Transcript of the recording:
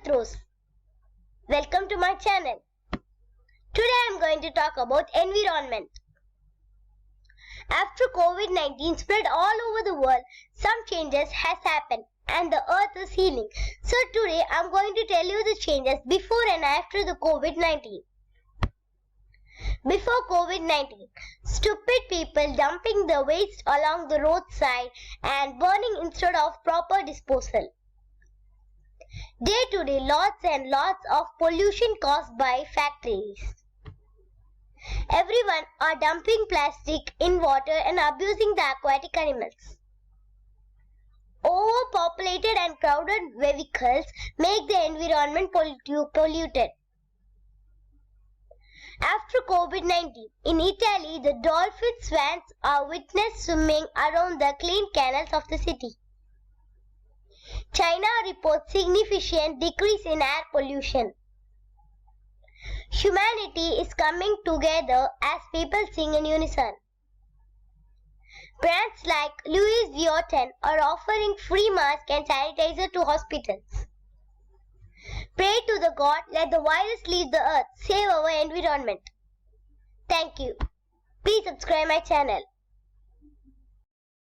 with Rose. Welcome to my channel. Today I am going to talk about environment. After COVID-19 spread all over the world, some changes has happened and the earth is healing. So today I am going to tell you the changes before and after the COVID-19. Before COVID-19, stupid people dumping the waste along the roadside and burning instead of proper disposal. Day to day, lots and lots of pollution caused by factories. Everyone are dumping plastic in water and abusing the aquatic animals. Overpopulated and crowded vehicles make the environment polluted. After COVID-19, in Italy, the dolphin swans are witnessed swimming around the clean canals of the city. China reports significant decrease in air pollution. Humanity is coming together as people sing in unison. Brands like Louis Vuitton are offering free masks and sanitizer to hospitals. Pray to the God, let the virus leave the earth, save our environment. Thank you. Please subscribe my channel.